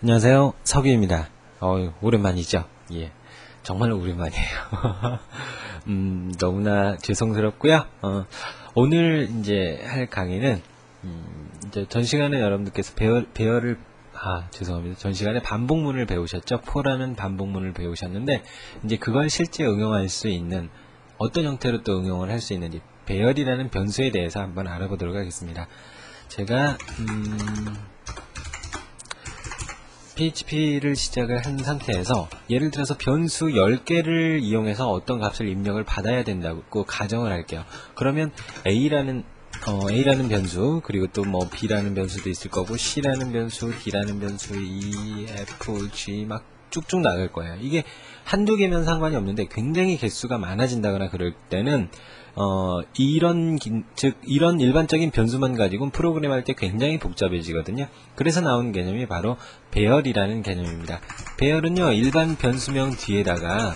안녕하세요, 석유입니다. 오랜만이죠? 예, 정말 오랜만이에요. 너무나 죄송스럽고요. 오늘 이제 할 강의는 이제 전 시간에 여러분들께서 죄송합니다. 전 시간에 반복문을 배우셨죠? 포라는 반복문을 배우셨는데 이제 그걸 실제 응용할 수 있는 어떤 형태로 또 응용을 할 수 있는지 배열이라는 변수에 대해서 한번 알아보도록 하겠습니다. 제가 PHP를 시작을 한 상태에서 예를 들어서 변수 10개를 이용해서 어떤 값을 입력을 받아야 된다고 가정을 할게요. 그러면 A라는 변수, 그리고 또 뭐 B라는 변수도 있을 거고, C라는 변수, D라는 변수, E, F, G 막 쭉쭉 나갈 거예요. 이게 한두 개면 상관이 없는데 굉장히 개수가 많아진다거나 그럴 때는 이런 일반적인 변수만 가지고는 프로그램할 때 굉장히 복잡해지거든요. 그래서 나오는 개념이 바로 배열이라는 개념입니다. 배열은요, 일반 변수명 뒤에다가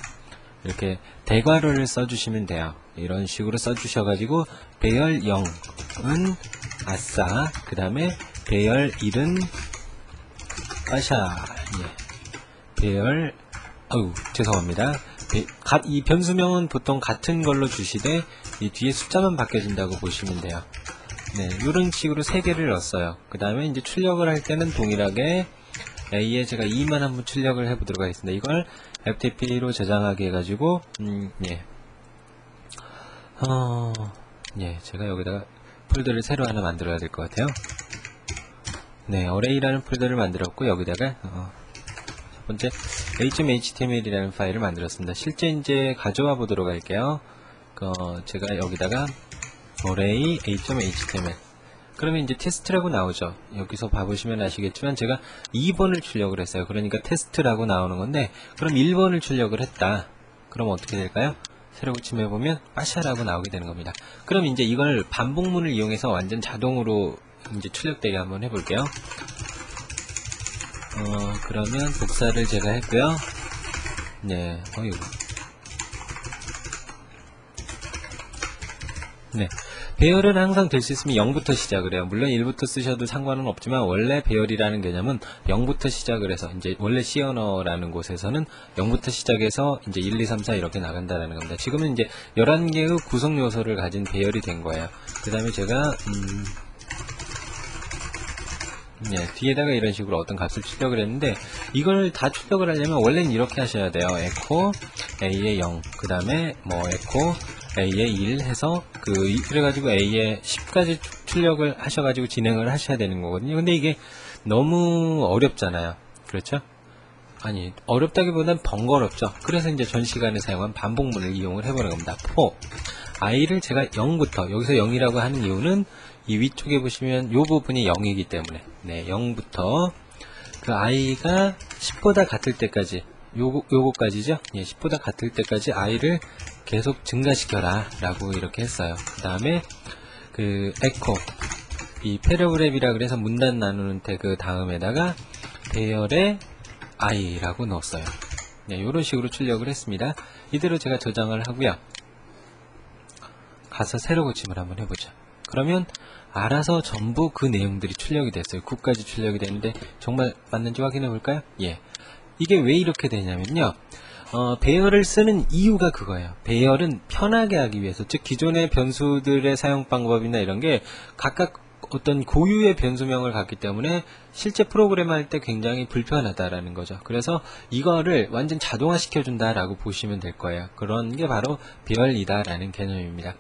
이렇게 대괄호를 써주시면 돼요. 이런 식으로 써주셔가지고 배열 0은 아싸, 그 다음에 배열 1은 빠샤. 배열 죄송합니다. 이 변수명은 보통 같은 걸로 주시되 이 뒤에 숫자만 바뀌어진다고 보시면 돼요. 네, 이런 식으로 3개를 넣었어요. 그 다음에 이제 출력을 할 때는 동일하게 A에 제가 2만 한번 출력을 해보도록 하겠습니다. 이걸 FTP로 저장하게 해가지고 제가 여기다가 폴더를 새로 하나 만들어야 될 것 같아요. 네, array라는 폴더를 만들었고 여기다가 첫 번째 h.html이라는 파일을 만들었습니다. 실제 이제 가져와 보도록 할게요. 제가 여기다가 array h.html 그러면 이제 테스트라고 나오죠. 여기서 봐보시면 아시겠지만 제가 2번을 출력을 했어요. 그러니까 테스트라고 나오는 건데, 그럼 1번을 출력을 했다. 그럼 어떻게 될까요? 새로 고침해보면 빠샤라고 나오게 되는 겁니다. 그럼 이제 이걸 반복문을 이용해서 완전 자동으로 이제 출력되게 한번 해볼게요. 그러면 복사를 제가 했고요. 네, 네. 배열은 항상 될 수 있으면 0부터 시작을 해요. 물론 1부터 쓰셔도 상관은 없지만 원래 배열이라는 개념은 0부터 시작을 해서 이제 원래 C 언어라는 곳에서는 0부터 시작해서 이제 1, 2, 3, 4 이렇게 나간다라는 겁니다. 지금은 이제 11개의 구성 요소를 가진 배열이 된 거예요. 그 다음에 제가 뒤에다가 이런 식으로 어떤 값을 출력을 했는데, 이걸 다 출력을 하려면 원래는 이렇게 하셔야 돼요. echo a의 0, 그 다음에 뭐 echo a의 1 해서 그래가지고 a의 10까지 출력을 하셔가지고 진행을 하셔야 되는 거거든요. 근데 이게 너무 어렵잖아요. 그렇죠? 아니, 어렵다기보단 번거롭죠. 그래서 이제 전 시간에 사용한 반복문을 이용을 해보는 겁니다. for i를 제가 0부터, 여기서 0이라고 하는 이유는 이 위쪽에 보시면 이 부분이 0이기 때문에, 네, 0부터 그 i가 10보다 같을 때까지, 요거까지죠? 예, 10보다 같을 때까지 i를 계속 증가시켜라 라고 이렇게 했어요. 그 다음에 echo, 이 패러그랩이라 그래서 문단 나누는 태그 다음에다가 배열의 i라고 넣었어요. 네, 이런 식으로 출력을 했습니다. 이대로 제가 저장을 하고요. 가서 새로 고침을 한번 해보죠. 그러면 알아서 전부 그 내용들이 출력이 됐어요. 9까지 출력이 됐는데 정말 맞는지 확인해 볼까요? 예. 이게 왜 이렇게 되냐면요. 배열을 쓰는 이유가 그거예요. 배열은 편하게 하기 위해서, 즉 기존의 변수들의 사용 방법이나 이런 게 각각 어떤 고유의 변수명을 갖기 때문에 실제 프로그램 할 때 굉장히 불편하다라는 거죠. 그래서 이거를 완전 자동화 시켜준다라고 보시면 될 거예요. 그런 게 바로 배열이다라는 개념입니다.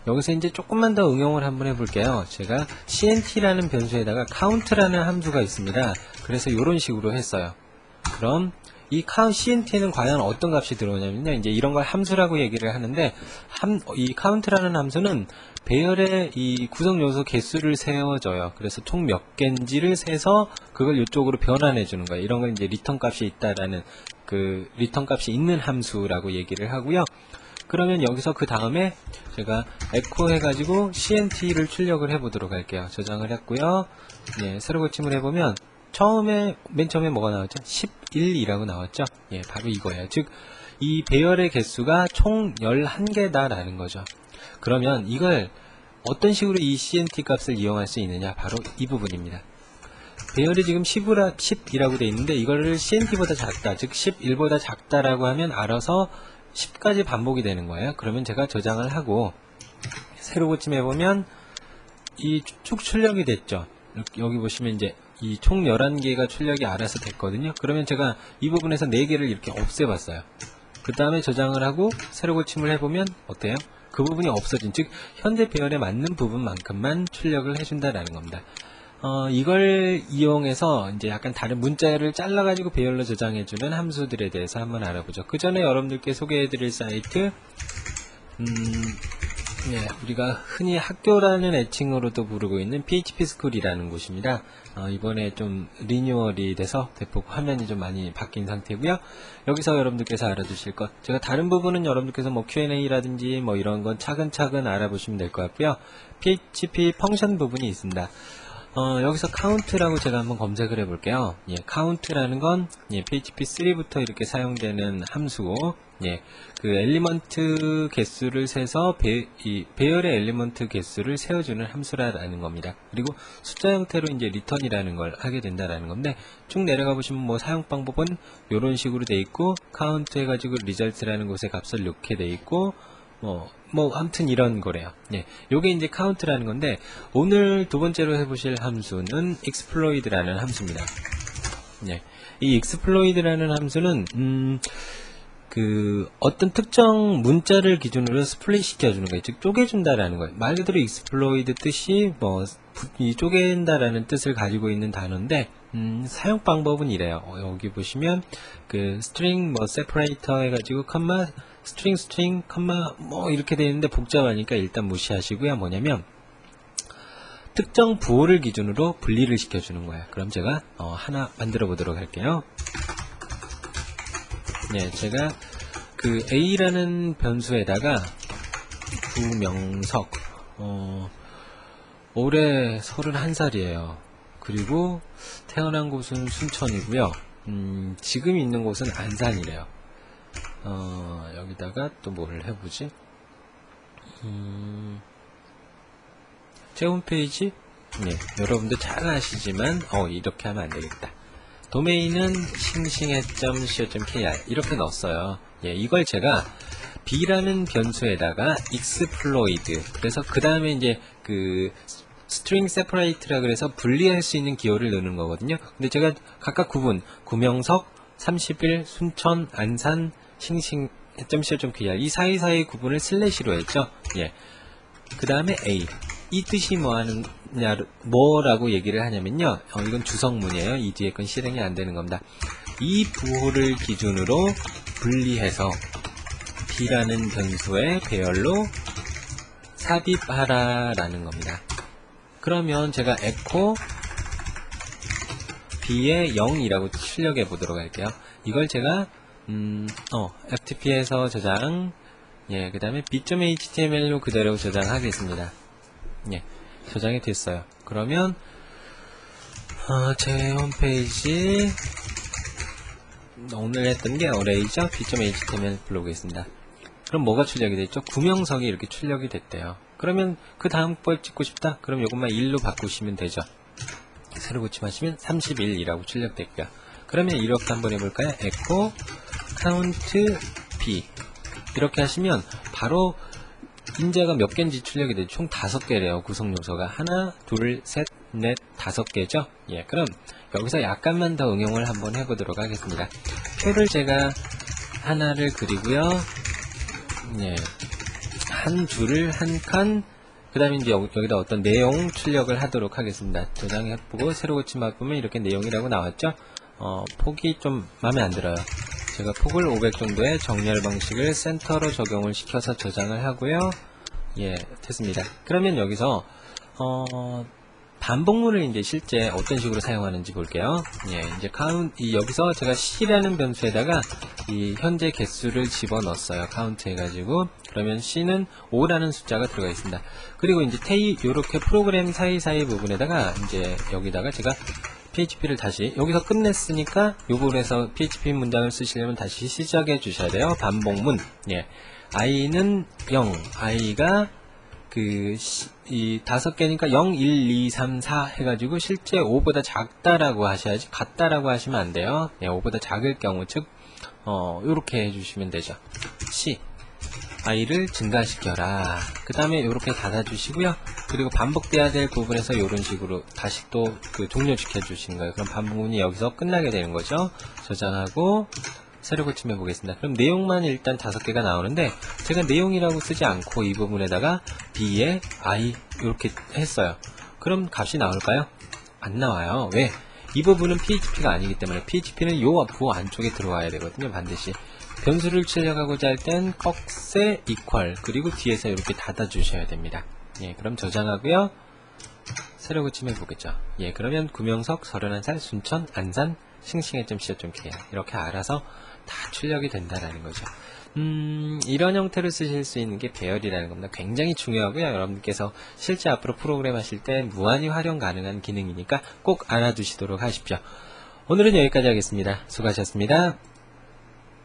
여기서 이제 조금만 더 응용을 한번 해볼게요. 제가 CNT라는 변수에다가 count라는 함수가 있습니다. 그래서 이런 식으로 했어요. 그럼 이 CNT는 과연 어떤 값이 들어오냐면요. 이제 이런 걸 함수라고 얘기를 하는데, 이 count라는 함수는 배열의 이 구성 요소 개수를 세워줘요. 그래서 총 몇 개인지를 세서 그걸 이쪽으로 변환해 주는 거예요. 이런 걸 이제 리턴 값이 있다라는, 리턴 값이 있는 함수라고 얘기를 하고요. 그러면 여기서 그 다음에 제가 echo 해가지고 CNT를 출력을 해보도록 할게요. 저장을 했고요. 네, 새로 고침을 해보면 맨 처음에 뭐가 나왔죠? 11이라고 나왔죠? 예, 바로 이거예요. 즉, 이 배열의 개수가 총 11개다라는 거죠. 그러면 이걸 어떤 식으로 이 CNT 값을 이용할 수 있느냐? 바로 이 부분입니다. 배열이 지금 10이라고 돼 있는데 이거를 CNT보다 작다, 즉 11보다 작다라고 하면 알아서 10까지 반복이 되는 거예요. 그러면 제가 저장을 하고 새로 고침해보면 이 쭉 출력이 됐죠. 여기 보시면 이제 이 총 11개가 출력이 알아서 됐거든요. 그러면 제가 이 부분에서 4개를 이렇게 없애봤어요. 그 다음에 저장을 하고 새로 고침을 해보면 어때요? 그 부분이 없어진, 즉 현재 배열에 맞는 부분만큼만 출력을 해준다라는 겁니다. 이걸 이용해서 이제 약간 다른 문자를 잘라가지고 배열로 저장해주는 함수들에 대해서 한번 알아보죠. 그 전에 여러분들께 소개해드릴 사이트, 우리가 흔히 학교라는 애칭으로도 부르고 있는 PHP스쿨이라는 곳입니다. 이번에 좀 리뉴얼이 돼서 대폭 화면이 좀 많이 바뀐 상태고요. 여기서 여러분들께서 알아두실 것, 제가 다른 부분은 여러분들께서 뭐 Q&A라든지 뭐 이런 건 차근차근 알아보시면 될 것 같고요. PHP 펑션 부분이 있습니다. 여기서 카운트라고 제가 한번 검색을 해볼게요. 카운트라는 건 PHP3부터 이렇게 사용되는 함수고, 그 엘리먼트 개수를 세서 배열의 엘리먼트 개수를 세워주는 함수라는 겁니다. 그리고 숫자 형태로 이제 리턴이라는 걸 하게 된다라는 건데, 쭉 내려가 보시면 뭐 사용 방법은 이런 식으로 돼 있고, 카운트 해가지고 리절트라는 곳에 값을 넣게 돼 있고, 아무튼 이런 거래요. 요게 이제 카운트라는 건데, 오늘 두 번째로 해보실 함수는 exploit라는 함수입니다. 이 exploit라는 함수는 어떤 특정 문자를 기준으로 스플릿 시켜주는 거예요. 즉 쪼개준다라는 거예요. 말 그대로 exploit 뜻이 이 쪼갠다라는 뜻을 가지고 있는 단어인데, 사용 방법은 이래요. 여기 보시면 그 string separator 해가지고 컴마 스트링 컴마 이렇게 되어 있는데 복잡하니까 일단 무시하시고요. 뭐냐면 특정 부호를 기준으로 분리를 시켜주는 거예요. 그럼 제가 하나 만들어 보도록 할게요. 제가 그 A라는 변수에다가 구명석, 올해 31살이에요. 그리고 태어난 곳은 순천이고요. 지금 있는 곳은 안산이래요. 여기다가 또 뭘 해보지? 제 홈페이지? 여러분들 잘 아시지만, 이렇게 하면 안 되겠다. 도메인은 싱싱해.co.kr 이렇게 넣었어요. 이걸 제가 B라는 변수에다가 exploit, 그래서 그 다음에 이제 그 string separate라 그래서 분리할 수 있는 기호를 넣는 거거든요. 근데 제가 각각 구명석, 30일, 순천, 안산, 싱싱.co.kr 이 사이사이 구분을 슬래시로 했죠. 그 다음에 A, 이 뜻이 뭐라고 얘기를 하냐면요, 이건 주성문이에요. 이 뒤에 건 실행이 안 되는 겁니다. 이 부호를 기준으로 분리해서 B라는 변수의 배열로 삽입하라라는 겁니다. 그러면 제가 echo B의 0이라고 출력해 보도록 할게요. 이걸 제가 FTP에서 저장, 그 다음에 b.html로 그대로 저장하겠습니다. 저장이 됐어요. 그러면 제 홈페이지 오늘 했던 게 array죠. b.html 블로그에 있습니다. 그럼 뭐가 출력이 됐죠? 구명석이 이렇게 출력이 됐대요. 그러면 그 다음 걸 찍고 싶다? 그럼 이것만 1로 바꾸시면 되죠. 새로 고침하시면 31이라고 출력됐고요. 그러면 이렇게 한번 해볼까요? echo count b 이렇게 하시면 바로 인자가 몇 개인지 출력이 되죠. 총 5개래요. 구성 요소가 하나, 둘, 셋, 넷, 5개죠. 그럼 여기서 약간만 더 응용을 한번 해보도록 하겠습니다. 표를 제가 하나를 그리고요. 한 줄을 한 칸, 그 다음에 이제 여기다 어떤 내용 출력을 하도록 하겠습니다. 저장해보고 새로 고침 바꾸면 이렇게 내용이라고 나왔죠. 폭이 좀 마음에 안 들어요. 제가 폭을 500 정도의 정렬 방식을 센터로 적용을 시켜서 저장을 하고요. 됐습니다. 그러면 여기서 반복문을 이제 실제 어떤 식으로 사용하는지 볼게요. 이제 여기서 제가 C라는 변수에다가 이 현재 개수를 집어넣었어요. 카운트 해가지고. 그러면 C는 5라는 숫자가 들어가 있습니다. 그리고 이제 요렇게 프로그램 사이사이 부분에다가 이제 여기다가 제가 PHP를 다시 여기서 끝냈으니까 요 부분에서 PHP 문장을 쓰시려면 다시 시작해 주셔야 돼요. 반복문. I는 0, I가 이 5개니까 0, 1, 2, 3, 4 해가지고 실제 5보다 작다라고 하셔야지 같다라고 하시면 안 돼요. 예, 5보다 작을 경우, 즉, 요렇게 해주시면 되죠. C. i를 증가시켜라. 그 다음에 이렇게 닫아주시고요. 그리고 반복돼야 될 부분에서 이런 식으로 다시 또 종료시켜 주시는 거예요. 그럼 반복문이 여기서 끝나게 되는 거죠. 저장하고 새로 고침해 보겠습니다. 그럼 내용만 일단 5개가 나오는데 제가 내용이라고 쓰지 않고 이 부분에다가 b에 i 이렇게 했어요. 그럼 값이 나올까요? 안 나와요. 왜? 이 부분은 php가 아니기 때문에 php는 요 부 안쪽에 들어와야 되거든요. 반드시. 변수를 출력하고자 할 땐 꺽쇠 equal 그리고 뒤에서 이렇게 닫아 주셔야 됩니다. 예, 그럼 저장하고요. 새로 고침해 보겠죠. 예, 그러면 구명석 31살 순천 안산 싱싱해.co.kr 이렇게 알아서 다 출력이 된다라는 거죠. 이런 형태로 쓰실 수 있는 게 배열이라는 겁니다. 굉장히 중요하고요. 여러분께서 실제 앞으로 프로그램 하실 때 무한히 활용 가능한 기능이니까 꼭 알아두시도록 하십시오. 오늘은 여기까지 하겠습니다. 수고하셨습니다.